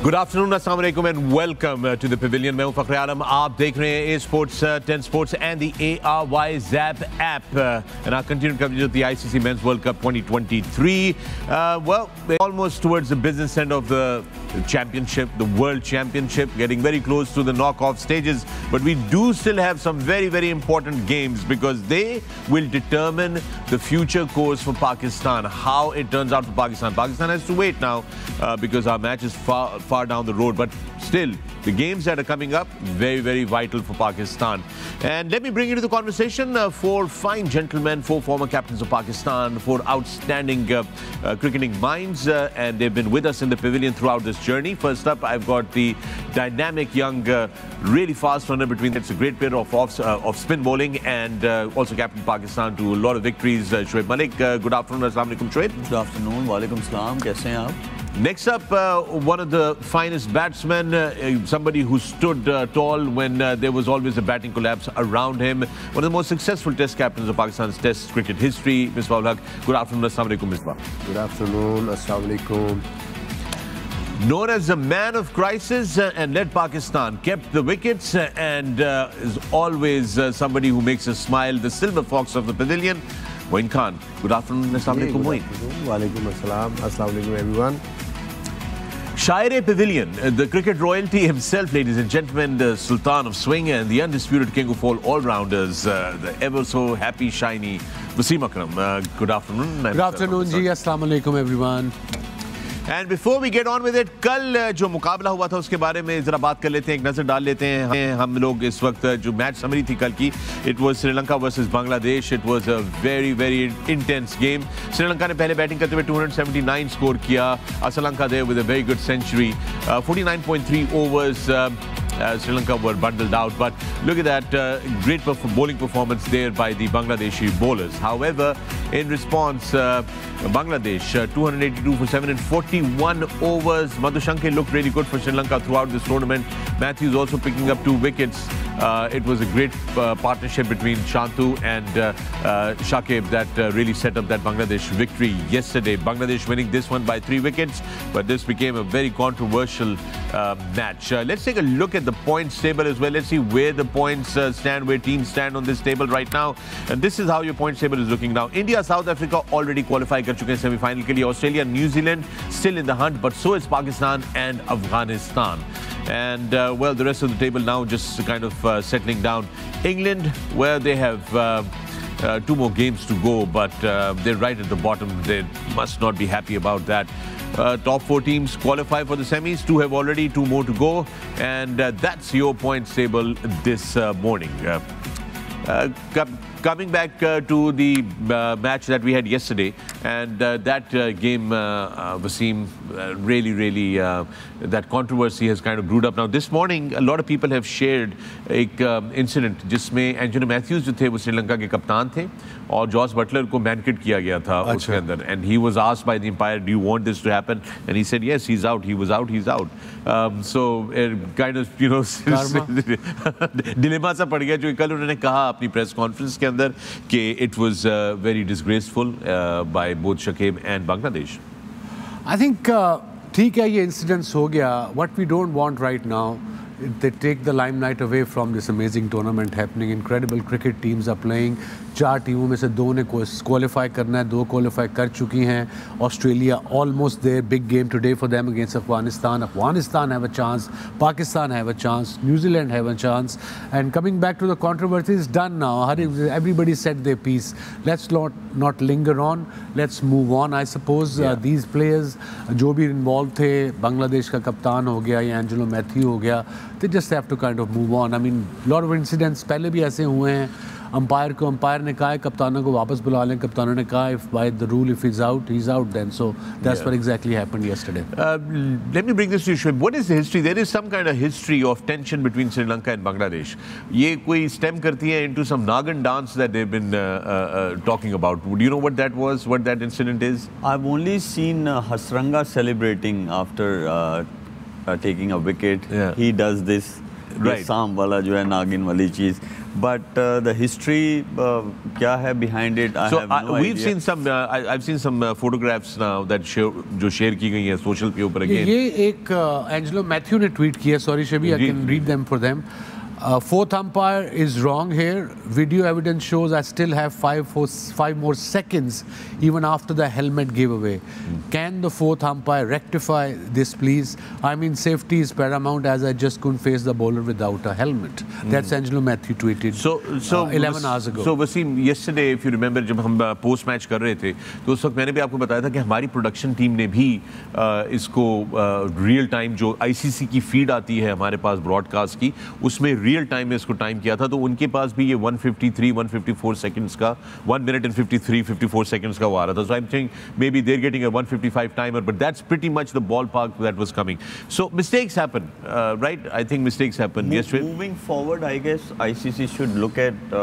Good afternoon, assalamu alaikum and welcome to the Pavilion. मैं हूं Fakhar-e-Alam. आप देख रहे हैं A-Sports, 10 Sports and the ARY Zap app. And our continued coverage of the ICC Men's World Cup 2023. Well, we're almost towards the business end of the championship, the World Championship, getting very close to the knockoff stages. But we do still have some very, very important games because they will determine the future course for Pakistan, how it turns out for Pakistan. Pakistan has to wait now because our match is far down the road, but still the games that are coming up, very, very vital for Pakistan. And let me bring you to the conversation four fine gentlemen, four former captains of Pakistan, four outstanding cricketing minds, and they've been with us in the Pavilion throughout this journey. First up, I've got the dynamic young, really fast runner between. It's a great pair of spin bowling and also captain Pakistan to a lot of victories. Shoaib Malik, good afternoon. Assalamu alaikum, Shoaib. Good afternoon. Walaikum salam. Kaise hain aap? Next up, one of the finest batsmen, somebody who stood tall when there was always a batting collapse around him. One of the most successful test captains of Pakistan's test cricket history, Misbah. Good afternoon, assalamu alaikum, Misbah. Good afternoon, assalamu alaikum. Known as the man of crisis and led Pakistan, kept the wickets and is always somebody who makes us smile, the silver fox of the Pavilion, Moin Khan. Good afternoon, assalamu alaikum, Moin. Walaikum assalam, assalamu alaikum everyone. Pavilion, the cricket royalty himself, ladies and gentlemen, the Sultan of Swing and the undisputed king of all all-rounders, the ever so happy, shiny Wasim Akram. Good afternoon. Good afternoon, ji. Assalamu alaikum, everyone. And before we get on with it, कल जो मुकाबला हुआ था उसके बारे में जरा बात कर लेते हैं, एक नजर डाल लेते हैं हम लोग इस वक्त जो मैच समरी थी कल की. It was Sri Lanka versus Bangladesh. It was a very, very intense game. Sri Lanka ने पहले बैटिंग करते हुए 279 स्कोर किया. Sri there with a very good century. 49.3 overs. Sri Lanka were bundled out, but look at that great bowling performance there by the Bangladeshi bowlers. However, in response, Bangladesh 282 for 7 in 41 overs. Madhushanke looked really good for Sri Lanka throughout this tournament. Matthews also picking up 2 wickets. It was a great partnership between Shantu and Shakib that really set up that Bangladesh victory yesterday. Bangladesh winning this one by 3 wickets, but this became a very controversial match. Let's take a look at the points table as well. Let's see where the points stand, where teams stand on this table right now. And this is how your points table is looking now. India, South Africa already qualified कर चुके हैं semi-final के लिए. Australia, New Zealand still in the hunt, but so is Pakistan and Afghanistan. And well, the rest of the table now just kind of settling down. England, where they have 2 more games to go, but they're right at the bottom. They must not be happy about that. Top 4 teams qualify for the semis. 2 have already, 2 more to go. And that's your points table this morning. Coming back to the match that we had yesterday, and that game, Wasim, really, that controversy has kind of brewed up. Now, this morning, a lot of people have shared an incident जिसमें Angelo Matthews जो थे वो श्रीलंका के कप्तान थे और Jos Buttler को मैनकिट किया गया था उसके अंदर. And he was asked by the umpire, do you want this to happen? And he said, yes, he's out. He was out. He's out. So it kind of, you know, dilemma सा पड़ गया जो कल उन्होंने कहा अपनी press conference के अंदर कि it was very disgraceful by both Shakib and Bangladesh. I think ठीक है ये incidents हो गया. What we don't want right now, they take the limelight away from this amazing tournament happening. Incredible cricket teams are playing. 4 टीमों में से 2 ने qualify करना है, 2 क्वालिफाई कर चुकी हैं. Australia almost there, big game today for them against Afghanistan. Afghanistan have a chance, Pakistan have a chance, New Zealand have a chance. And coming back to the controversy, it's done now. Everybody said their piece. Let's not linger on. Let's move on. I suppose these players जो भी involved थे, बांग्लादेश का कप्तान हो गया या Angelo Matthew हो गया, they just have to kind of move on. I mean, a lot of incidents पहले भी ऐसे हुए हैं. अंपायर ने कहा है कप्तानों को वापस बुला लें. कप्तानों ने कहा if by the rule if he's out then. So that's what exactly happened yesterday. Let me bring this to you, Shoaib. What is the history? There is some kind of history of tension between Sri Lanka and Bangladesh. ये कोई stem करती है into some Nagan dance that they've been talking about. Do you know what that was? What that incident is? I've only seen Hasranga celebrating after taking a wicket. He does this. Right. Sam wala jo hai Nagin wali cheez. but the history क्या है behind it, I have no we've idea. seen some I've seen some photographs now that जो share की गई हैं social पे ऊपर again. ये एक एंजेलो मैथ्यू ने ट्वीट किया, sorry शबी, I can read them for them. Fourth umpire is wrong here. Video evidence shows I still have five more seconds even after the helmet giveaway. Can the fourth umpire rectify this, please? I mean, safety is paramount as I just couldn't face the bowler without a helmet. That's Angelo Matthew tweeted 11 hours ago. So Wasim, yesterday if you remember जब हम post match कर रहे थे तो उस वक्त मैंने भी आपको बताया था कि हमारी प्रोडक्शन टीम ने भी इसको रियल टाइम जो ICC की फीड आती है हमारे पास ब्रॉडकास्ट की, उसमें रियल टाइम में इसको टाइम किया था, तो उनके पास भी ये 154 सेकंड्स का 1 minute and 54 seconds का वो आ रहा था. So I'm saying maybe they're getting a 155 timer, but that's pretty much the ballpark that was coming. So mistakes happen, right? I think mistakes happen. Yes, moving forward, I guess ICC should look at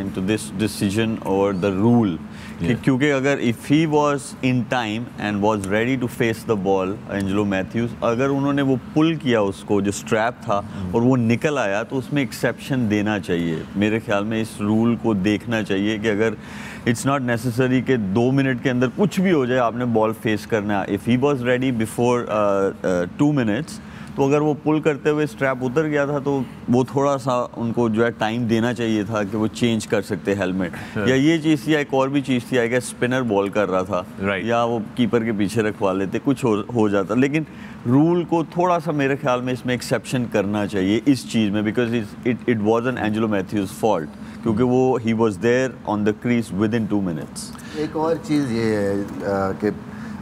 into this decision or the rule. क्योंकि अगर if he was in time and was ready to face the ball, Angelo Mathews, अगर उन्होंने वो पुल किया उसको जो strap था और वो निकल आया तो उसमें एक्सेप्शन देना चाहिए. मेरे ख्याल में इस रूल को देखना चाहिए कि अगर इट्स नॉट नेसेसरी कि 2 मिनट के अंदर कुछ भी हो जाए, आपने बॉल फेस करना है. If he was ready before 2 minutes, तो अगर वो पुल करते हुए स्ट्रैप उतर गया था तो वो थोड़ा सा उनको जो है टाइम देना चाहिए था कि वो चेंज कर सकते हेलमेट. या ये चीज़ थी, एक और भी चीज़ थी, कि स्पिनर बॉल कर रहा था या वो कीपर के पीछे रखवा लेते, कुछ हो जाता. लेकिन रूल को थोड़ा सा मेरे ख्याल में इसमें एक्सेप्शन करना चाहिए इस चीज़ में, because it was an Angelo Mathews fault, क्योंकि वो ही was there on the crease within 2 minutes. एक और चीज़ ये है कि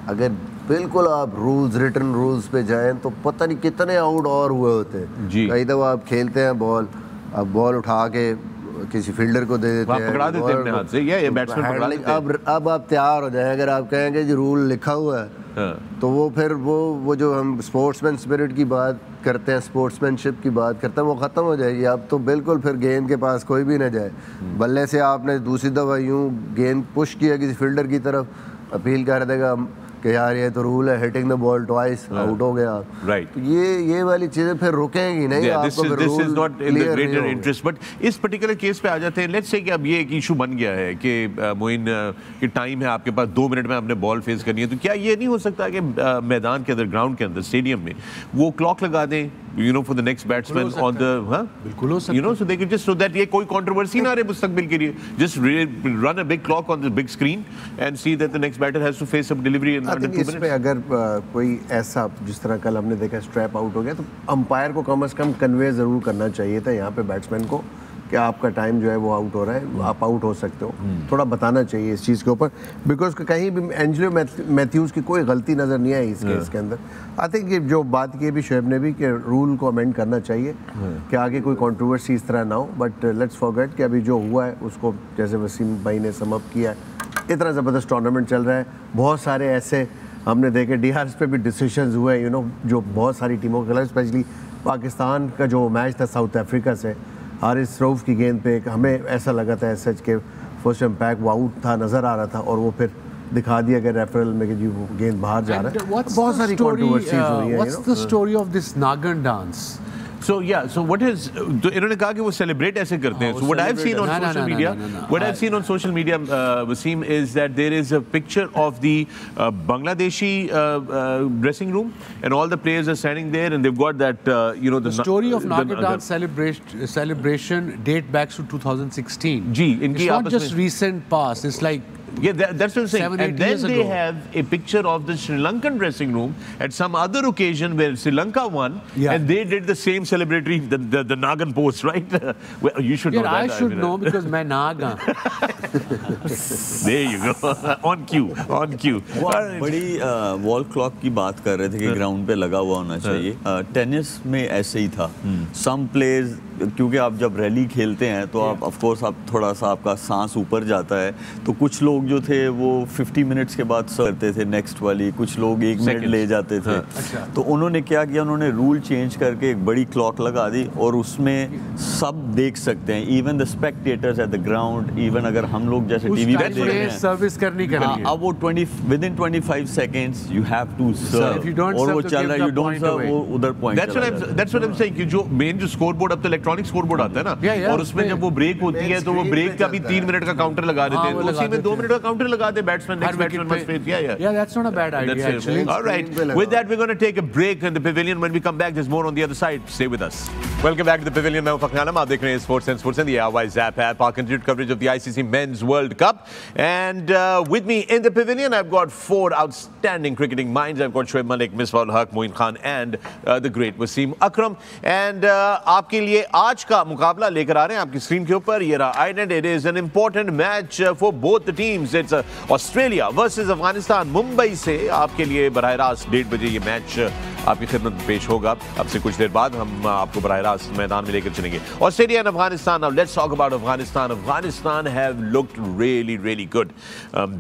अगर बिल्कुल आप रिटन रूल्स पे जाएं तो पता नहीं कितने आउट और हुए होते हैं. कई दफ़ा आप खेलते हैं बॉल, आप बॉल उठा के किसी फील्डर को दे देते हैं, पकड़ा देते हैं अपने हाथ से, ये बैट्समैन पकड़ा देते हैं. अब आप तैयार हो जाएं, अगर आप कहेंगे जी रूल लिखा हुआ है तो वो फिर वो जो हम स्पोर्ट्समैन स्पिरिट की बात करते हैं, स्पोर्ट्समैनशिप की बात करते हैं, वो ख़त्म हो जाएगी. अब तो बिल्कुल फिर गेंद के पास कोई भी ना जाए. बल्ले से आपने दूसरी दफ़ा यूँ गेंद पुश किया किसी फील्डर की तरफ, अपील कर देगा कि यार ये तो रूल है, hitting the ball twice, out हो गया. राइट. तो ये वाली चीज़ें फिर रुकेंगी नहीं. This is not in the greater interest. But इस पर्टिकुलर केस पे आ जाते हैं. लेट्स से कि अब ये एक इशू बन गया है कि मोइन कि टाइम है आपके पास, 2 मिनट में आपने बॉल फेस करनी है, तो क्या ये नहीं हो सकता कि मैदान के अंदर, ग्राउंड के अंदर, स्टेडियम में वो क्लॉक लगा दें, you know, for the next batsman on the, बिल्कुल हो सकता है. you know, so they could just, so that ये कोई controversy ना रहे मुस्तकबिल के लिए, just run a big clock on the big screen and see that the next batter has to face a delivery in under 2 minutes. अगर कोई ऐसा, जिस तरह कल हमने देखा स्ट्रैप आउट हो गया, तो अंपायर को कम से कम कन्वे ज़रूर करना चाहिए था यहाँ पे बैट्समैन को कि आपका टाइम जो है वो आउट हो रहा है, आप आउट हो सकते हो. थोड़ा बताना चाहिए इस चीज़ के ऊपर, बिकॉज कहीं भी एंजेलो मैथ्यूज़ की कोई गलती नज़र नहीं आई इस केस के अंदर. आई थिंक ये जो बात की भी शोएब ने भी कि रूल को अमेंड करना चाहिए कि आगे कोई कंट्रोवर्सी इस तरह ना हो. बट लेट्स फॉरगेट कि अभी जो हुआ है उसको, जैसे वसीम भाई ने सम अप किया, इतना ज़बरदस्त टूर्नामेंट चल रहा है. बहुत सारे ऐसे हमने देखे DRs पे भी डिसीजंस हुए, यू नो, जो बहुत सारी टीमों के खिलाफ, स्पेशली पाकिस्तान का जो मैच था साउथ अफ्रीका से, हारिस रऊफ की गेंद पे हमें ऐसा लगा था सच के फर्स्ट इम्पैक्ट वो आउट था, नज़र आ रहा था, और वो फिर दिखा दिया कि रेफरल में कि जी वो गेंद बाहर जा रहा है. बहुत सारी कंट्रोवर्सीज हुई है. What's the story of this Nagan dance? So yeah, so what is, तो इन्होंने कहा कि वो सेलिब्रेट ऐसे करते हैं. So what I've seen on social media, what I've seen on social media, Wasim, is that there is a picture of the Bangladeshi dressing room, and all the players are standing there, and they've got that, you know, the story of Nagan dance celebration date back to 2016. जी, इनकी it's not just recent past. It's like, yeah, that's what I'm saying. 7-8 And then years they ago. have a picture of the Sri Lankan dressing room at some other occasion where Sri Lanka won, and they did the same celebratory, the Nagan pose, right? Well, you should know that. I should know because मैं नाग हूँ. There you go. On cue. बड़ी wall clock की बात कर रहे थे कि ground पे लगा हुआ होना चाहिए. टेनिस में ऐसे ही था. सम प्लेयर्स, क्योंकि आप जब रैली खेलते हैं तो आप ऑफ कोर्स आप थोड़ा सा आपका सांस ऊपर जाता है, तो कुछ लोग लोग जो थे वो 50 मिनट्स के बाद करते थे नेक्स्ट वाली, कुछ लोग 1 मिनट ले जाते थे। अच्छा। तो उन्होंने क्या किया, उन्होंने रूल चेंज करके एक बड़ी क्लॉक लगा दी और उसमें सब देख सकते हैं, even the spectators at the ground, even अगर हम लोग जैसे टीवी पे देख रहे हैं सर्विस करनी करनी अब वो 20 25 seconds you have to serve, और वो चल रहा है, यू डोंट सर्व, वो उधर point. That's what I'm saying कि जो मेन जो स्कोर बोर्ड, अब तो इलेक्ट्रॉनिक स्कोर बोर्ड आता है ना, और उसमें जब वो ब्रेक होती है तो वो ब्रेक का भी 3 मिनट का काउंटर लगा देते हैं, उसी में 2 मिनट का काउंटर लगा दे batsman, next batsman must face. Yeah, that's not a bad idea actually. All right, with that we're going to take a break in the pavilion. When we come back there's more on the other side. Stay with us. Welcome back to the pavilion. मैं Fakhar-e-Alam, आप देख रहे हैं Sports and the ARY Zap app, our continued coverage of the ICC Men's World Cup. And with me in the pavilion I've got 4 outstanding cricketing minds. I've got Shoaib Malik, Misbah, Moin Khan and the great Wasim Akram. And आपके लिए आज का मुकाबला लेकर आ रहे हैं आपकी screen के ऊपर, ये रहा आइडेंट. It is an important match for both the teams. It's Australia versus Afghanistan. Mumbai से आपके लिए बराह रास्त 1:30 बजे ये मैच आपकी खिदमत में पेश होगा. अब से कुछ देर बाद हम आपको बराह रास्त मैदान में लेकर चलेंगे. Australia and Afghanistan. Now let's talk about Afghanistan. Afghanistan have looked really good.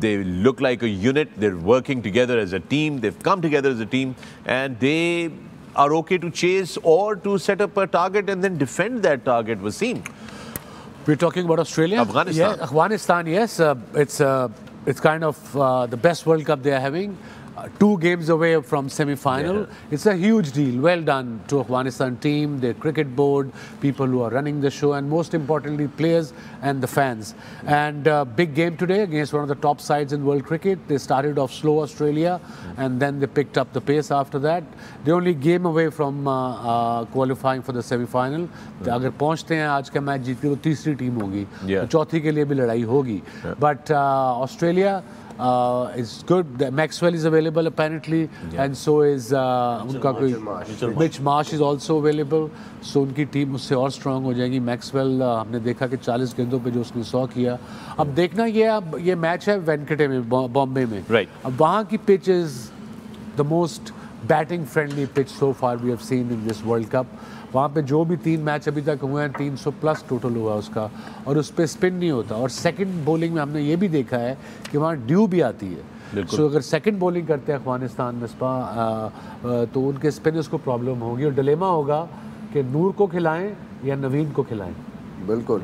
They look like a unit. They're working together as a team. They've come together as a team, and they are okay to chase or to set up a target and then defend that target. Wasim, we're talking about Australia. Afghanistan. Yeah, Afghanistan. Yes, it's kind of the best World Cup they are having. 2 games away from semi-final. Yeah. It's a huge deal. Well done to Afghanistan team, their cricket board, people who are running the show, and most importantly, players and the fans. And big game today against one of the top sides in world cricket. They started off slow, Australia, and then they picked up the pace after that. They only game away from qualifying for the semi-final. अगर पहुंचते हैं आज का match जीत के तो तीसरी team होगी, तो चौथी के लिए भी लड़ाई होगी. But Australia is good. Maxwell is available apparently, and so is Mitch Marsh is also available. So उनकी टीम उससे और स्ट्रांग हो जाएगी. मैक्सवेल हमने देखा कि 40 गेंदों पे जो उसने 100 किया. अब देखना ये मैच है वेंकटे में, बॉम्बे में. अब वहाँ की pitch is the most batting friendly pitch so far we have seen in this world cup. वहाँ पे जो भी 3 मैच अभी तक हुए हैं 300 प्लस टोटल हुआ उसका, और उस पर स्पिन नहीं होता. और सेकंड बॉलिंग में हमने ये भी देखा है कि वहाँ ड्यू भी आती है. सो अगर सेकंड बॉलिंग करते हैं अफगानिस्तान मिसबा तो उनके स्पिनर्स को प्रॉब्लम होगी, और डिलेमा होगा कि नूर को खिलाएं या नवीन को खिलाएं. बिल्कुल.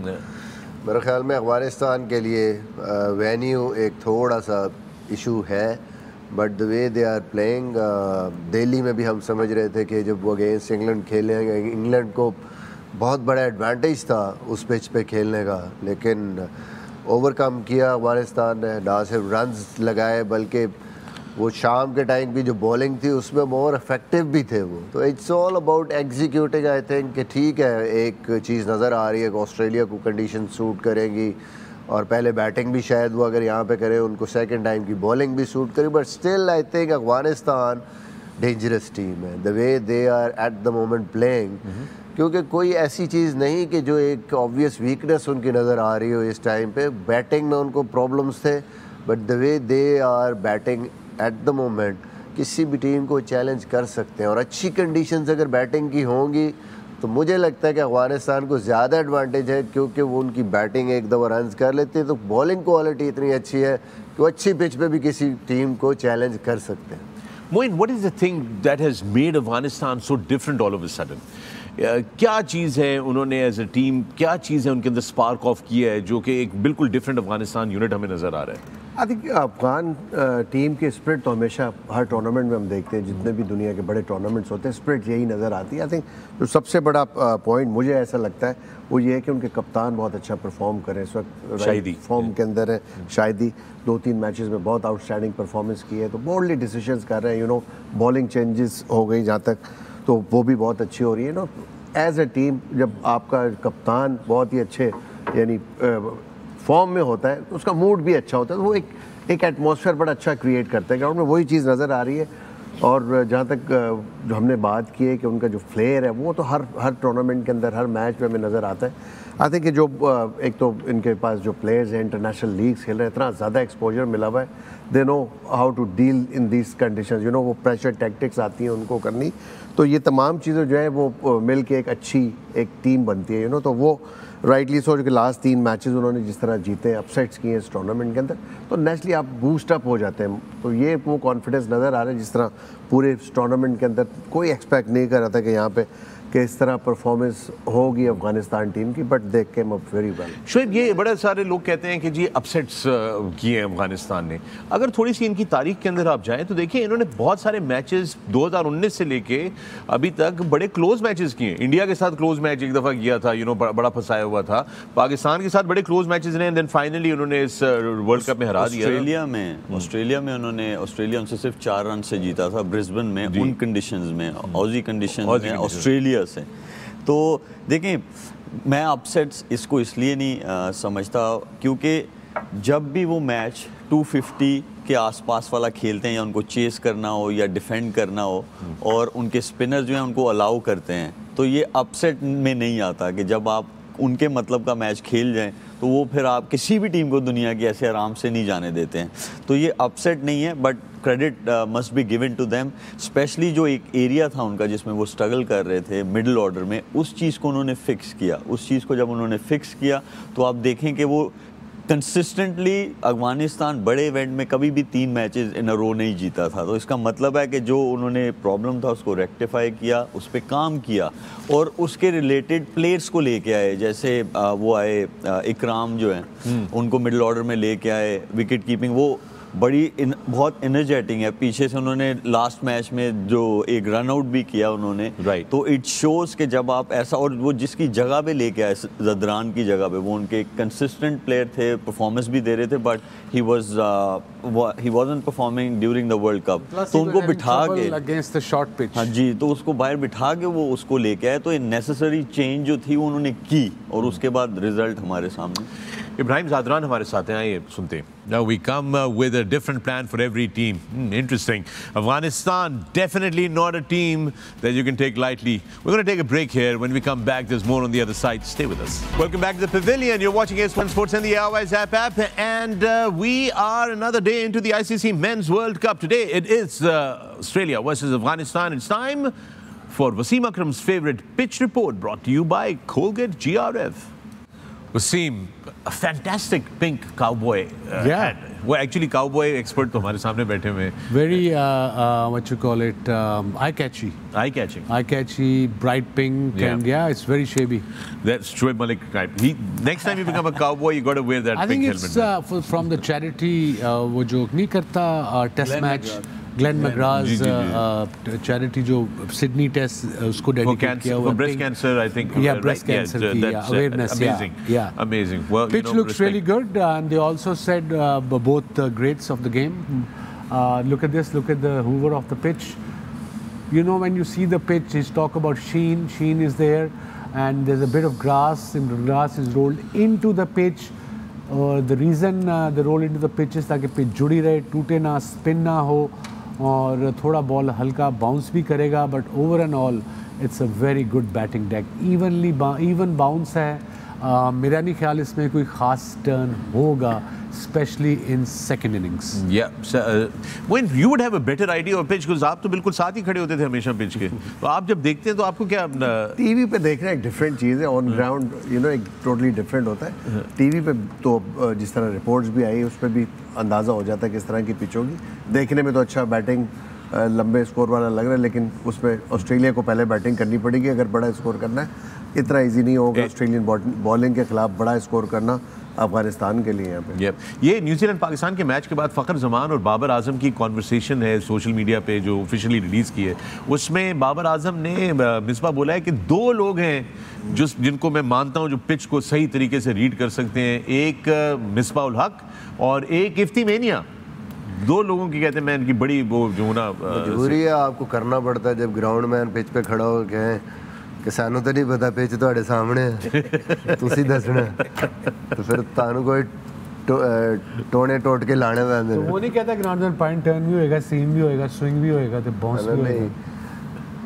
मेरे ख्याल में अफगानिस्तान के लिए वेन्यू एक थोड़ा सा इशू है, but the way they are playing, Delhi में भी हम समझ रहे थे कि जब वो अगेंस्ट इंग्लैंड खेलेंगे, इंग्लैंड को बहुत बड़ा एडवांटेज था उस पिच पे खेलने का, लेकिन ओवरकम किया अफगानिस्तान ने. ना सिर्फ रन्स लगाए बल्कि वो शाम के टाइम की जो बॉलिंग थी उसमें मोर इफेक्टिव भी थे वो. तो it's all about executing. I think कि ठीक है, एक चीज़ नज़र आ रही है कि ऑस्ट्रेलिया को कंडीशन सूट करेगी, और पहले बैटिंग भी शायद वो अगर यहाँ पे करे उनको सेकंड टाइम की बॉलिंग भी सूट करी. But still I think Afghanistan dangerous team है the way they are at the moment playing, क्योंकि कोई ऐसी चीज़ नहीं कि जो एक ऑब्वियस वीकनेस उनकी नज़र आ रही हो इस टाइम पे. बैटिंग में उनको प्रॉब्लम्स थे, but the way they are batting at the moment किसी भी टीम को चैलेंज कर सकते हैं. और अच्छी कंडीशंस अगर बैटिंग की होंगी तो मुझे लगता है कि अफगानिस्तान को ज़्यादा एडवांटेज है, क्योंकि वो उनकी बैटिंग एक दफ़ा रन्स कर लेती है तो बॉलिंग क्वालिटी इतनी अच्छी है कि वो अच्छी पिच पे भी किसी टीम को चैलेंज कर सकते हैं. Moin, what is the thing that has made Afghanistan so different all of a sudden? क्या चीज़ है उन्होंने एज ए टीम, क्या चीज़ है उनके अंदर स्पार्क ऑफ किया है जो कि एक बिल्कुल डिफरेंट अफगानिस्तान यूनिट हमें नज़र आ रहा है? आई थिंक अफगान टीम की स्पिरिट तो हमेशा हर टूर्नामेंट में हम देखते हैं, जितने भी दुनिया के बड़े टूर्नामेंट्स होते हैं स्पिरिट यही नज़र आती है. आई थिंक जो सबसे बड़ा पॉइंट मुझे ऐसा लगता है वो ये है कि उनके कप्तान बहुत अच्छा परफॉर्म करें इस वक्त. शायदी फॉर्म के अंदर है. शायदी 2-3 मैचेस में बहुत आउटस्टैंडिंग परफॉर्मेंस की है, तो बोल्डली डिसीजंस कर रहे हैं. बॉलिंग चेंजेस हो गई जहाँ तक, तो वो भी बहुत अच्छी हो रही है. एज ए टीम जब आपका कप्तान बहुत ही अच्छे यानी फॉर्म में होता है तो उसका मूड भी अच्छा होता है, तो वो एक एटमॉस्फेयर बड़ा अच्छा क्रिएट करता है ग्राउंड में. वही चीज़ नज़र आ रही है. और जहाँ तक जो हमने बात की है कि उनका जो फ्लेयर है वो तो हर टूर्नामेंट के अंदर हर मैच में हमें नज़र आता है. आई थिंक कि जो एक तो इनके पास जो प्लेयर्स हैं इंटरनेशनल लीग्स खेल रहे हैं, इतना ज़्यादा एक्सपोजर मिला हुआ है. They know how to deal in these conditions. वो प्रेशर टैक्टिक्स आती हैं उनको करनी. तो ये तमाम चीज़ें जो है वो मिल के एक अच्छी एक टीम बनती है. तो वो राइटली सो कि लास्ट 3 मैचेस उन्होंने जिस तरह जीते, अपसेट्स किए इस टूर्नामेंट के अंदर, तो नेचुरली आप बूस्ट अप हो जाते हैं। तो ये वो कॉन्फिडेंस नज़र आ रहा है जिस तरह पूरे टूर्नामेंट के अंदर कोई एक्सपेक्ट नहीं कर रहा था कि यहाँ पे कि इस तरह परफॉर्मेंस होगी अफगानिस्तान टीम की, but they came up very well. Shoaib, ये बड़े सारे लोग कहते हैं कि जी अपसेट्स किए हैं अफगानिस्तान ने। अगर थोड़ी सी इनकी तारीख के अंदर आप जाएं तो देखिए इन्होंने बहुत सारे मैचेस 2019 से लेके अभी तक बड़े क्लोज मैचेस किए। इंडिया के साथ क्लोज मैच एक दफ़ा किया था, बड़ा फंसाया हुआ था। पाकिस्तान के साथ बड़े क्लोज मैचेस रहे, देन फाइनली उन्होंने इस वर्ल्ड कप में हरा दिया। ऑस्ट्रेलिया उनसे सिर्फ 4 रन से जीता था ब्रिस्बेन में, उन कंडीशंस में, ऑजी कंडीशंस में, ऑस्ट्रेलिया से। तो देखें, मैं अपसेट्स इसको इसलिए नहीं समझता क्योंकि जब भी वो मैच 250 के आसपास वाला खेलते हैं या उनको चेस करना हो या डिफेंड करना हो और उनके स्पिनर जो हैं उनको अलाउ करते हैं, तो ये अपसेट में नहीं आता कि जब आप उनके मतलब का मैच खेल जाएं तो वो फिर आप किसी भी टीम को दुनिया की ऐसे आराम से नहीं जाने देते हैं। तो ये अपसेट नहीं है, but credit must be given to them. Especially जो एक एरिया था उनका जिसमें वो स्ट्रगल कर रहे थे मिडिल ऑर्डर में, उस चीज़ को उन्होंने फिक्स किया। उस चीज़ को जब उन्होंने फिक्स किया तो आप देखें कि वो कंसिस्टेंटली अफगानिस्तान बड़े इवेंट में कभी भी 3 मैचेस इन अ रो नहीं जीता था। तो इसका मतलब है कि जो उन्होंने प्रॉब्लम था उसको रेक्टिफाई किया, उस पर काम किया और उसके रिलेटेड प्लेयर्स को लेके आए। जैसे वो आए इकराम जो हैं उनको मिडिल ऑर्डर में लेके आए, विकेट कीपिंग वो बहुत एनर्जेटिक है। पीछे से उन्होंने लास्ट मैच में जो एक रन आउट भी किया उन्होंने, राइट। तो इट शोज कि जब आप ऐसा, और वो जिसकी जगह पे लेके आए ज़दरान की जगह पे, वो उनके कंसिस्टेंट प्लेयर थे, परफॉर्मेंस भी दे रहे थे, but he wasn't performing during the world cup. तो उनको बिठा के अगेंस्ट द शॉर्ट पिच, हाँ जी, तो उसको बाहर बिठा के वो उसको लेके आए। तो ये नेसेसरी चेंज जो थी वो उन्होंने की और उसके बाद रिजल्ट हमारे सामने। इब्राहिम ज़ादरान हमारे साथ हैं, आइए सुनते हैं। Now we come with a different plan for every team. Interesting. Afghanistan, definitely not a team that you can take lightly. We're going to take a break here. When we come back, there's more on the other side. Stay with us. Welcome back to the Pavilion. You're watching S1 Sports and the Airwise app. And we are another day into the ICC Men's World Cup. Today it is Australia versus Afghanistan. It's time for Wasim Akram's favorite pitch report, brought to you by Colgate GRF. Wasim, a fantastic pink cowboy hat. वो actually cowboy expert तो हमारे सामने बैठे हुए हैं. Very what you call it, eye-catchy. Eye-catching. Eye-catchy, bright pink, and yeah, it's very shabby. That's Shoaib Malik type. Next time you become a cowboy, you got to wear that pink helmet. I think it's from the charity वो जो नहीं करता test match. Glenn मैग्राज charity जो Sydney test उसको dedicate किया हुआ, breast cancer I think, या breast cancer की अवेयरनेस, या amazing. Well, pitch looks really good, and they also said both the greats of the game. Look at this, look at the hoover of the pitch. You know, when you see the pitch, he's talk about sheen is there, and there's a bit of grass, and the grass is rolled into the pitch. The reason they roll into the pitch is ताकि pitch जुड़ी रहे, टूटे ना, spin ना हो, और थोड़ा ball हल्का बाउंस भी करेगा, but over and all it's a very good batting deck. Even bounce है. मेरा नहीं ख्याल इसमें कोई ख़ास टर्न होगा, specially in second innings. When you would have a better idea of pitch, because आप तो बिल्कुल साथ ही खड़े होते थे हमेशा पिच के, तो आप जब देखते हैं तो आपको क्या टीवी पे देखना एक डिफरेंट चीज़ है, ऑन ग्राउंड एक टोटली डिफरेंट होता है. टीवी पे तो जिस तरह रिपोर्ट्स भी आई उस पर भी अंदाज़ा हो जाता है किस तरह की पिच होगी. देखने में तो अच्छा बैटिंग लंबे स्कोर वाला लग रहा है, लेकिन उसमें ऑस्ट्रेलिया को पहले बैटिंग करनी पड़ेगी अगर बड़ा स्कोर करना है. इतना इजी नहीं होगा ऑस्ट्रेलियन बॉलिंग के खिलाफ बड़ा स्कोर करना अफगानिस्तान के लिए यहाँ पे. ये न्यूजीलैंड पाकिस्तान के मैच के बाद फ़खर जमान और बाबर आजम की कॉन्वर्सेशन है सोशल मीडिया पे जो ऑफिशियली रिलीज़ की है. उसमें बाबर आजम ने मिसबा बोला है कि 2 लोग हैं जिनको मैं मानता हूँ जो पिच को सही तरीके से रीड कर सकते हैं. एक मिसबा उल हक और एक इफ्ती मेनिया. 2 लोगों की कहते हैं मैं इनकी बड़ी वो जो ना मजबूरी है, आपको करना पड़ता है जब ग्राउंड में पिच पे खड़ा हो गए कि सानू तो नहीं पता पिच ਤੁਹਾਡੇ ਸਾਹਮਣੇ ਤੁਸੀਂ ਦੱਸਣਾ, तो फिर तानू कोई टोने टोट के लाने पैंदे. वो नहीं कहता ग्राउंड में पॉइंट टर्न भी होएगा, सीम भी होएगा, स्विंग भी होएगा, तो बाउंस भी होएगा.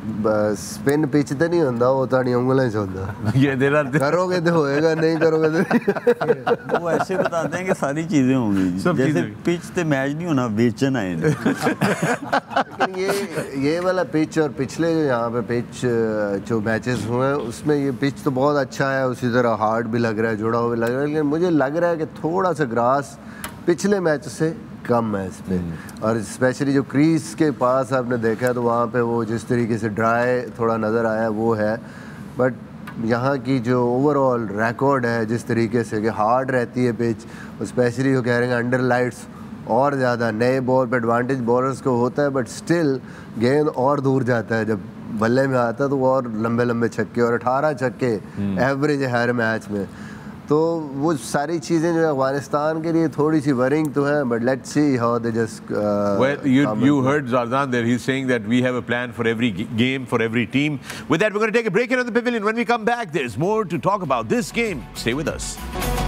स्पिन पिच ते नहीं होंदा, वो ताड़ी उंगलें च होंदा। ये देना करोगे तो होएगा, नहीं करोगे तो वो ऐसे बताते हैं कि सारी चीजें होंगी, जैसे पिच ते मैच नहीं होना, बेचन आए। लेकिन ये वाला पिच और पिछले जो यहाँ पे पिच जो मैचेस हुए हैं उसमें ये पिच तो बहुत अच्छा है, उसी तरह हार्ड भी लग रहा है, जुड़ा हुआ भी लग रहा है, लेकिन मुझे लग रहा है कि थोड़ा सा ग्रास पिछले मैच से कम है इस पे। और स्पेशली जो क्रीज के पास आपने देखा है तो वहाँ पे वो जिस तरीके से ड्राई थोड़ा नज़र आया वो है, बट यहाँ की जो ओवरऑल रिकॉर्ड है जिस तरीके से कि हार्ड रहती है पिच, स्पेशली वो कह रहे हैं अंडर लाइट्स और ज़्यादा नए बॉल पे एडवांटेज बॉलर्स को होता है, बट स्टिल गेंद और दूर जाता है, जब बल्ले में आता है तो वो और लंबे लंबे छक्के, और 18 छक्के एवरेज है हर मैच में। तो वो सारी चीज़ें जो है अफगानिस्तान के लिए थोड़ी सी वरिंग तो हैं, but let's see how they just well, you heard Zardan there. He's saying that we have a plan for every game, for every team. With that, we're going to take a break here on the Pavilion. When we come back, there's more to talk about this game. Stay with us.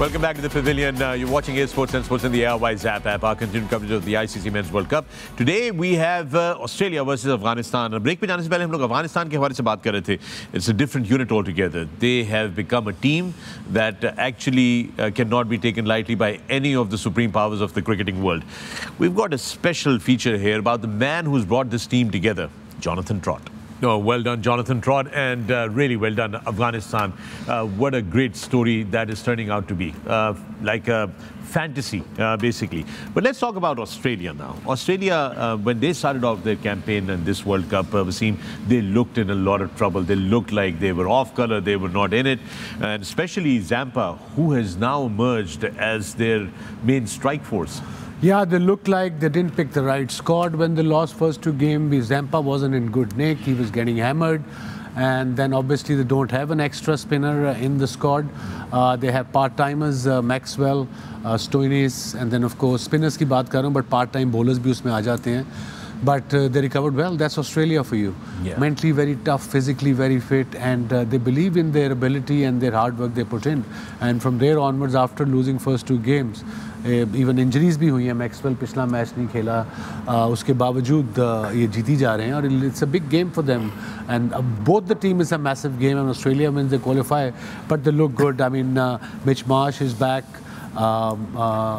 Welcome back to the Pavilion. You're watching Air Sports and Sports in the Airwise Zap app. Our continued coverage of the ICC Men's World Cup. Today we have Australia versus Afghanistan. Break पे जाने से पहले हम लोग अफगानिस्तान के हवाले से बात कर रहे थे. It's a different unit altogether. They have become a team that actually cannot be taken lightly by any of the supreme powers of the cricketing world. We've got a special feature here about the man who's brought this team together, Jonathan Trott. Oh, well done, Jonathan Trott, and really well done, Afghanistan. What a great story that is turning out to be. Like a fantasy, basically. But let's talk about Australia now. Australia, when they started off their campaign in this World Cup, Wasim, they looked in a lot of trouble. They looked like they were off color, they were not in it. And especially Zampa, who has now emerged as their main strike force. Yeah, they looked like they didn't pick the right squad when they lost first two games. Zampa wasn't in good nick. He was getting hammered. And then obviously they don't have an extra spinner in the squad. They have part-timers, Maxwell, Stoinis, and then of course spinners की बात कर रहा हूँ, but part-time bowlers भी उसमें आ जाते हैं. But they recovered well. That's Australia for you. Yeah. Mentally very tough, physically very fit, and they believe in their ability and their hard work they put in. And from there onwards, after losing first two games, even injuries भी हुई हैं. Maxwell पिछला match नहीं खेला, उसके बावजूद ये जीती जा रहे हैं, और it's a big game for them. And both the team is a massive game, and Australia means they qualify, but they look good. I mean Mitch Marsh is back,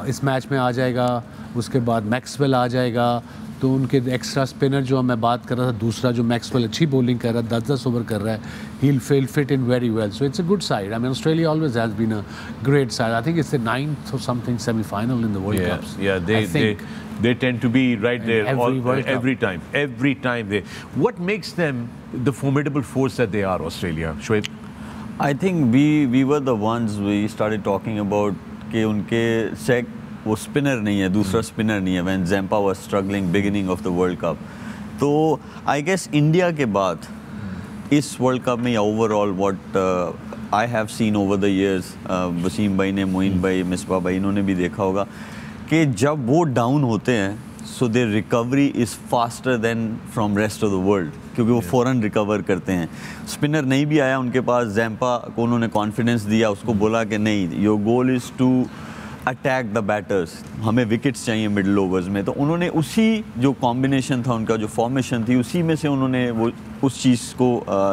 इस मैच में आ जाएगा. उसके बाद मैक्सवेल आ जाएगा. तो उनके extra spinner जो मैं बात कर रहा था, दूसरा जो मैक्सवेल अच्छी बॉलिंग कर रहा है, 10-10 ओवर कर रहा है, he'll fit in very well. So it's a good side. I mean, Australia always has been a great side. I think it's the 9th or something semi-final in the World Cups. Yeah, they tend to be right there every time. Every time they. What makes them the formidable force that they are, Australia? Shoaib? I think we were the ones we started talking about कि उनके सेक वो spinner नहीं है, दूसरा spinner नहीं है. When Zampa was struggling beginning of the world cup, तो I guess India के बाद इस वर्ल्ड कप में या overall what I have seen over the years, Wasim भाई ने, मोइन भाई, मिसबा भाई, इन्होंने भी देखा होगा कि जब वो डाउन होते हैं so there recovery is faster than from rest of the world, क्योंकि वो फ़ौरन रिकवर करते हैं. स्पिनर नहीं भी आया उनके पास, ज़ैम्पा को उन्होंने कॉन्फिडेंस दिया, उसको बोला कि नहीं, your goal is to attack the batters, हमें विकेट्स चाहिए मिडल ओवर्स में. तो उन्होंने उसी जो कॉम्बिनेशन था उनका, जो फॉर्मेशन थी, उसी में से उन्होंने वो उस चीज़ को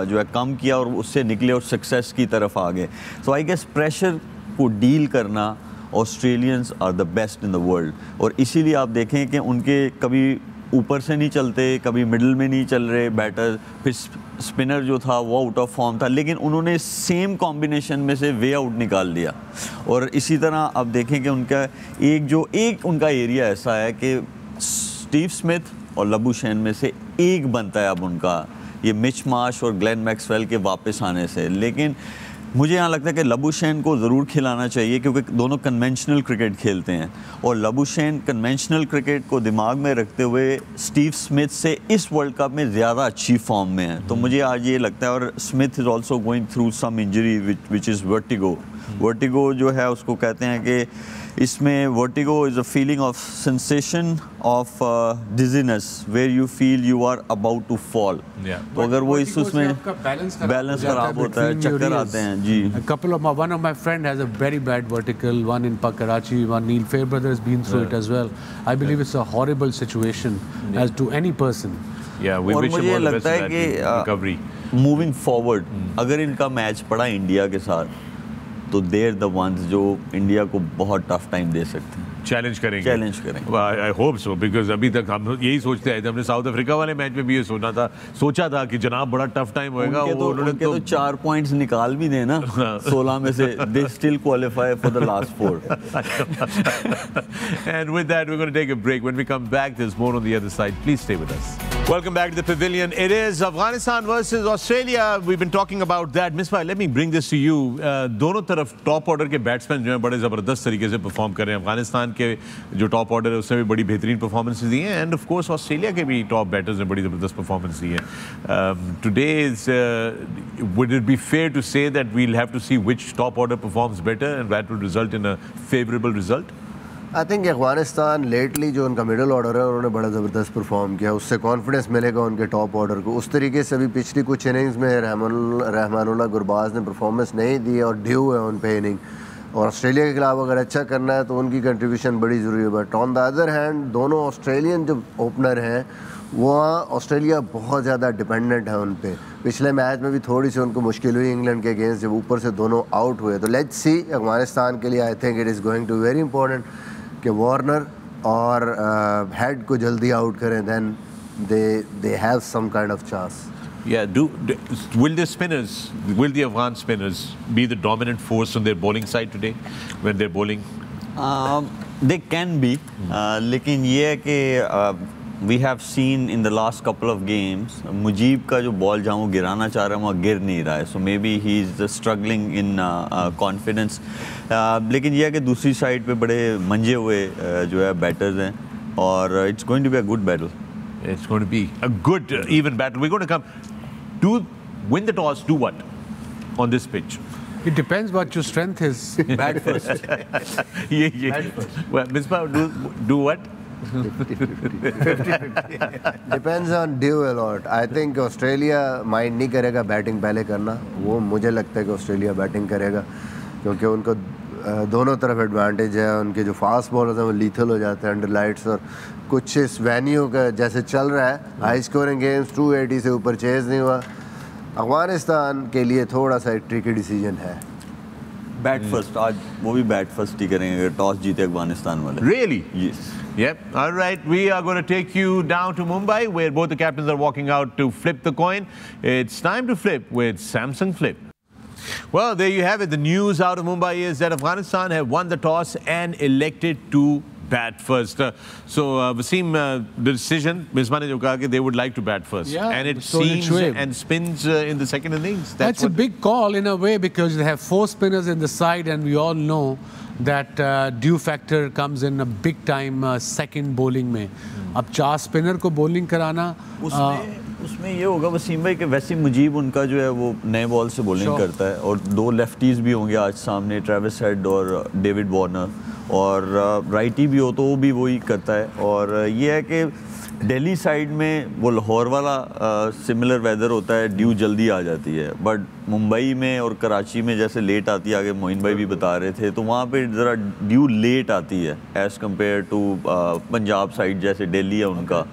जो है कम किया और उससे निकले और सक्सेस की तरफ आ गए. सो आई गेस प्रेशर को डील करना Australians are the best in the world. और इसीलिए आप देखें कि उनके कभी ऊपर से नहीं चलते, कभी मिडल में नहीं चल रहे बैटर, फिर स्पिनर जो था वो आउट ऑफ फॉर्म था, लेकिन उन्होंने सेम कॉम्बिनेशन में से वे आउट निकाल दिया. और इसी तरह आप देखें कि उनका एक उनका एरिया ऐसा है कि स्टीव स्मिथ और लबुशेन में से एक बनता है अब उनका, ये मिच मार्श और ग्लेन मैक्सवेल के वापस आने से. लेकिन मुझे यहाँ लगता है कि लबुशेन को ज़रूर खिलाना चाहिए, क्योंकि दोनों कन्वेंशनल क्रिकेट खेलते हैं, और लबुशेन कन्वेंशनल क्रिकेट को दिमाग में रखते हुए स्टीव स्मिथ से इस वर्ल्ड कप में ज़्यादा अच्छी फॉर्म में है. तो मुझे आज ये लगता है, और Smith is also going through some injury which is vertigo. Vertigo जो है उसको कहते हैं कि इसमें vertigo is a feeling of sensation of dizziness where you feel you are about to fall. तो अगर वो इस उसमें बैलेंस खराब होता है, चक्कर आते हैं जी. One of my friend has a very bad vertical, one in Karachi, one Neil Fairbrother has been through it as well. I believe it's a horrible situation as to any person. और मुझे लगता है कि moving forward अगर इनका match पड़ा India के साथ तो देर द वंस जो इंडिया को बहुत टफ टाइम दे सकते हैं, चैलेंज करेंगे। आई होप सो, बिकॉज अभी तक हम यही सोचते आए थे, हमने साउथ अफ्रीका वाले मैच में भी ये सोचा था कि जनाब बड़ा टफ टाइम होएगा। उन्होंने तो 4 पॉइंट्स निकाल भी देना 16 में से, they still qualify for the last 4। And with that we're going to take a break. When we come back there's more on the other side. Please stay with us. Welcome back to the Pavilion. It is Afghanistan versus Australia. We've been talking about that. Misbah, let me bring this to you. दोनों तरफ top order के batsman जो हैं बड़े ज़बरदस्त तरीके से perform कर रहे हैं। अफगानिस्तान के जो टॉप ऑर्डर है उसने भी बड़ी बेहतरीन परफॉर्मेंसेस दी हैं, एंड ऑफ कोर्स ऑस्ट्रेलिया के भी टॉप बैटर्स ने बड़ी ज़बरदस्त परफॉर्मेंस दी है। Today would it be fair to say that we'll have to see which top order performs better and that will result in a favorable result? I think Afghanistan lately जो उनका middle order है उन्होंने बड़ा ज़बरदस्त perform किया, उससे confidence मिलेगा उनके टॉप ऑर्डर को। उस तरीके से अभी पिछली कुछ इनिंग्स में रहमानुल्लाह गुरबाज ने परफॉर्मेंस नहीं दी और ड्यू है उन पे इनिंग, और ऑस्ट्रेलिया के खिलाफ अगर अच्छा करना है तो उनकी कंट्रीब्यूशन बड़ी ज़रूरी है। But on the other hand दोनों ऑस्ट्रेलियन जो ओपनर हैं वहाँ ऑस्ट्रेलिया बहुत ज़्यादा डिपेंडेंट है उन पे। पिछले मैच में भी थोड़ी सी उनको मुश्किल हुई इंग्लैंड के अगेंस्ट जब ऊपर से दोनों आउट हुए। तो लेट्स सी अफगानिस्तान के लिए I think it is going to very important कि वार्नर और हेड को जल्दी आउट करें, then they have some kind of chance. Yeah, will the Afghan spinners be the dominant force on their bowling side today when they're bowling? They can be, लेकिन ये है कि we have seen in the last couple of games Mujib का जो ball जहाँ वो गिराना चाह रहा है वहाँ गिर नहीं रहा है, so maybe he is struggling in confidence. लेकिन ये है कि दूसरी साइड पे बड़े मंजे हुए जो है बैटर्स हैं और it's going to be a good battle. It's going to be a good even battle. We're going to come to win the toss. Do what on this pitch? It depends what your strength is. Bat first. Yeah. Well, Misbah, do what? 50-50. Depends on due a lot. I think Australia mind नहीं करेगा batting पहले करना, वो मुझे लगता है कि Australia batting करेगा क्योंकि उनको दोनों तरफ एडवांटेज है। उनके जो फास्ट बॉलर्स हैं वो लीथल हो जाते हैं अंडर लाइट्स, और कुछ इस वेन्यू का जैसे चल रहा है हाई स्कोरिंग गेम्स 280 से ऊपर चेज नहीं हुआ। अफगानिस्तान के लिए थोड़ा सा एक ट्रिकी डिसीजन है। बैट फर्स्ट, आज वो भी बैट फर्स्ट ही करेंगे, टॉस जीते अफगानिस्तान वाले। Really? Yes. Yep. All right. We are going to take you down to Mumbai, where both the captains are walking out to flip the coin. It's time to flip with Samsung Flip. Well, there you have it. The news out of Mumbai is that Afghanistan have won the toss and elected to bat first. So, Wasim, the decision, Misbah ne jo kaha they would like to bat first. Yeah, and it so seems and spins in the second innings. That's a big call in a way because they have 4 spinners in the side and we all know that due factor comes in a big time second bowling में। अब 4 spinner को bowling कराना उसमें ये होगा वसीम भाई कि वैसे मुजीब उनका जो है वो नए बॉल से बॉलिंग करता है और 2 लेफ्टीज भी होंगे आज सामने, ट्रेविस हेड और डेविड वार्नर, और राइटी भी हो तो वो भी वही करता है। और ये है कि दिल्ली साइड में वो लाहौर वाला सिमिलर वेदर होता है, ड्यू जल्दी आ जाती है, बट मुंबई में और कराची में जैसे लेट आती है, आगे मोइन भाई भी बता रहे थे, तो वहाँ पे ज़रा ड्यू लेट आती है as compared to Punjab side जैसे दिल्ली है उनका।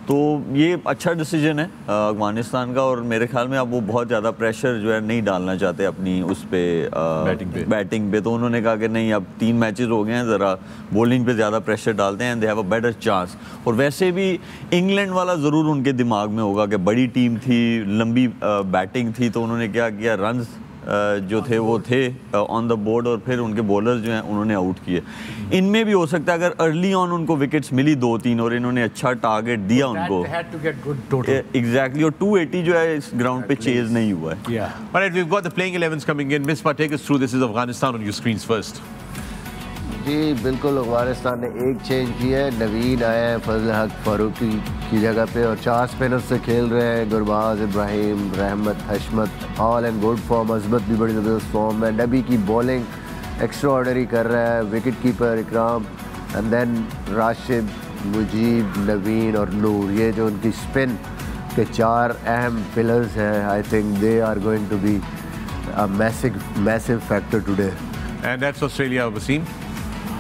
तो ये अच्छा डिसीजन है अफगानिस्तान का, और मेरे ख्याल में अब वो बहुत ज़्यादा प्रेशर जो है नहीं डालना चाहते अपनी उस पे बैटिंग पे। तो उन्होंने कहा कि नहीं, अब 3 मैचेस हो गए हैं, ज़रा बॉलिंग पे ज़्यादा प्रेशर डालते हैं, they have a better chance. और वैसे भी इंग्लैंड वाला ज़रूर उनके दिमाग में होगा कि बड़ी टीम थी, लंबी बैटिंग थी, तो उन्होंने क्या किया, रन्स जो थे वो थे ऑन द बोर्ड और फिर उनके बॉलर्स जो हैं उन्होंने आउट किए। इनमें भी हो सकता है अगर अर्ली ऑन उनको विकेट्स मिली 2-3 और इन्होंने अच्छा टारगेट दिया उनको, एग्जैक्टली, और 280 जो है इस ग्राउंड पे चेज नहीं हुआ है। Alright, we've got the playing 11s coming in. Misbah, take us through. This is Afghanistan on your screens first. जी बिल्कुल, अफगानिस्तान ने एक चेंज किया है, नवीन आए हैं फजल हक फारूकी की जगह पे और 4 स्पिनर्स से खेल रहे हैं, Gurbaz, Ibrahim, Rahmat, Hashmat, all and good form, Azmat भी बड़ी ज़बरदस्त फॉर्म है, नबी की बॉलिंग एक्स्ट्रा ऑर्डनरी कर रहा है, wicket keeper Ikram, and then Rashid, Mujib, नवीन और नूर, ये जो उनकी स्पिन के 4 अहम पिलर्स हैं, I think they are going to be a massive factor today. And that's Australia, Wasim.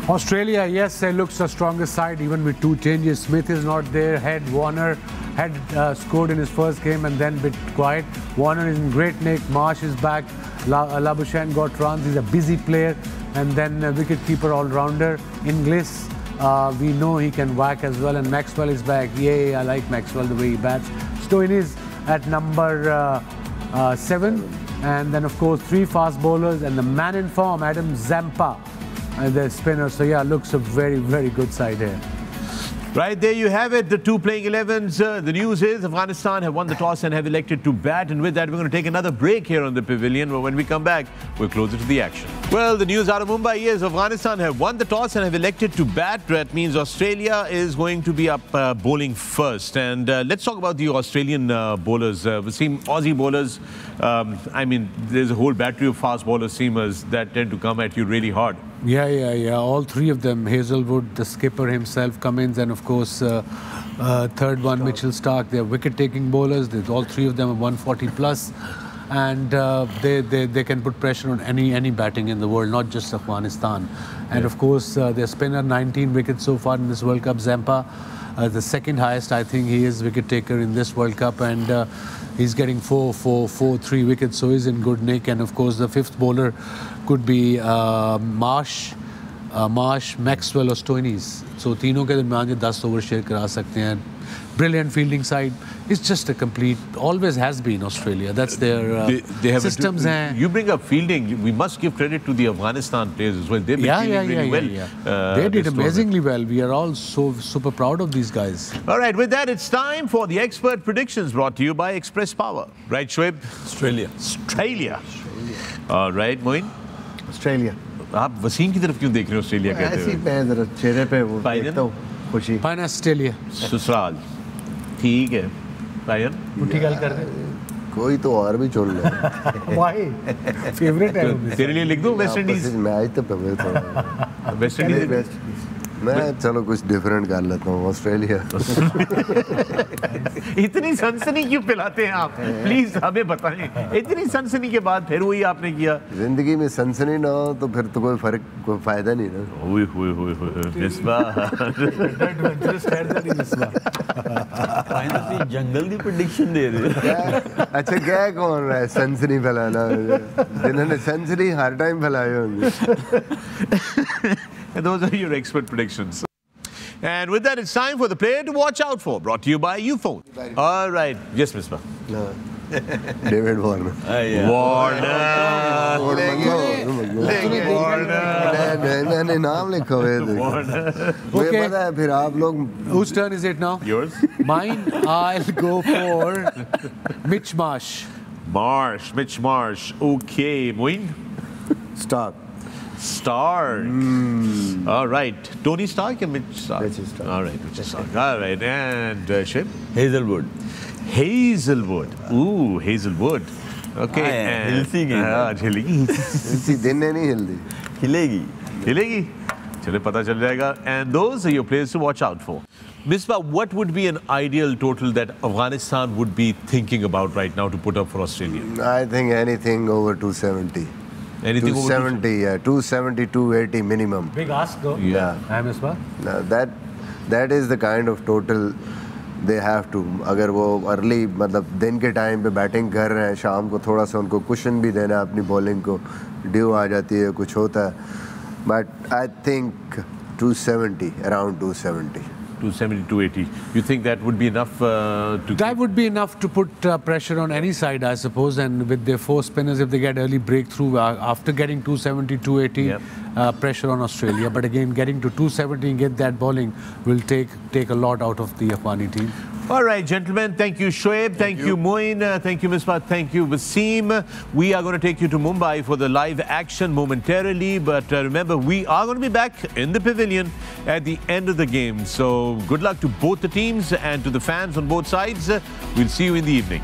Australia, yes, it looks the strongest side even with 2 changes. Smith is not there, Head, Warner, had scored in his first game and then bit quiet. Warner is in great nick. Marsh is back. Labuschagne got runs. He's a busy player. And then wicket-keeper all-rounder. Inglis, we know he can whack as well. And Maxwell is back. Yay, I like Maxwell, the way he bats. Stoinis at number 7. And then, of course, 3 fast bowlers. And the man in form, Adam Zampa, the spinner. So, yeah, looks a very, very good side here. Right, there you have it, the 2 playing 11s. The news is Afghanistan have won the toss and have elected to bat. And with that, we're going to take another break here on the Pavilion. But when we come back, we're closer to the action. Well, the news out of Mumbai is Afghanistan have won the toss and have elected to bat. That means Australia is going to be up bowling first. And let's talk about the Australian bowlers. We've seen Aussie bowlers. I mean, there's a whole battery of fast bowler seamers that tend to come at you really hard. Yeah. All 3 of them. Hazelwood, the skipper himself, Cummins, and of course, third one, Mitchell Stark. They're wicket-taking bowlers. All 3 of them are 140 plus, and they can put pressure on any batting in the world, not just Afghanistan. And of course, their spinner, 19 wickets so far in this World Cup. Zampa, the second highest, I think he is wicket-taker in this World Cup, and he's getting 3 wickets, so he's in good nick. And of course, the 5th bowler could be Marsh, Maxwell or Stoinis. So तीनों के दरमियान ये 10 over share करा सकते हैं. Brilliant fielding side. It's just a complete, always has been Australia. That's their they have systems. You bring up fielding. We must give credit to the Afghanistan players as well. They've been fielding really well. They did amazingly well. We are all so super proud of these guys. All right, with that, it's time for the expert predictions brought to you by Express Power. Right, Shoaib? Australia. All right, Moin? Australia. आप वसीम की तरफ क्यों देख रहे हो Australia कहते हुए? ऐसी मैं जरा चेहरे पे वो देखता हूँ खुशी. Fine, Australia. ससुराल. ठीक है. रायन? मुट्ठी गल कर दे. कोई तो और भी चुन ले. Why? Favorite है. तेरे लिए लिख दूँ वेस्ट इंडीज. मैच तो पवे तो. West Indies. मैं चलो कुछ डिफरेंट कर लेता हूँ. ऑस्ट्रेलिया. इतनी सनसनी क्यों पिलाते हैं आप? प्लीज हमें बताएं. इतनी सनसनी के बाद फिर वही आपने किया. जिंदगी में सनसनी ना हो तो फिर तो कोई फायदा नहीं ना. मिसबाह. फाइनली जंगल की प्रेडिक्शन दे रहे. अच्छा क्या कौन रहा है सनसनी फैलाना? जिन्होंने सनसनी हर टाइम फैलाए होंगे. And those are your expert predictions. And with that, it's time for the player to watch out for. Brought to you by Ufone. All right. Yes, Misbah. No. David Warner. Warner. मैंने नाम लिखा हुआ है. मुझे पता है फिर आप लोग. Whose turn is it now? Yours. Mine. I'll go for Mitch Marsh. Mitch Marsh. Okay. Moin. Stark. All right. Tony Stark and Mitch Stark? Mitch Stark. All right, Mitch Stark. All right. And Shiv? Hazelwood. Ooh, Hazelwood. Okay. हिलती हिलेगी. दिन नहीं हिलती. हिलेगी. चले पता चल जाएगा. And those are your players to watch out for. Misbah, what would be an ideal total that Afghanistan would be thinking about right now to put up for Australia? I think anything over 270. Anything 270, yeah, 270, 280 minimum. Big ask though. Yeah. Misbah? That is the kind of total they have to. अगर वो early मतलब दिन के time पे batting कर रहे हैं, शाम को थोड़ा सा उनको कुशन भी देना है अपनी बॉलिंग को. ड्यू आ जाती है, कुछ होता है. But I think 270, around 270. 270, 280. You think that would be enough That would be enough to put pressure on any side, I suppose. And with their 4 spinners, if they get early breakthrough after getting 270, 280, pressure on Australia. But again, getting to 270 and get that bowling will take a lot out of the Afghani team. All right, gentlemen. Thank you, Shoaib. Thank you, Moin. Thank you, Misbah. Thank you, Wasim. We are going to take you to Mumbai for the live action momentarily. But remember, we are going to be back in the Pavilion at the end of the game. So good luck to both the teams and to the fans on both sides. We'll see you in the evening.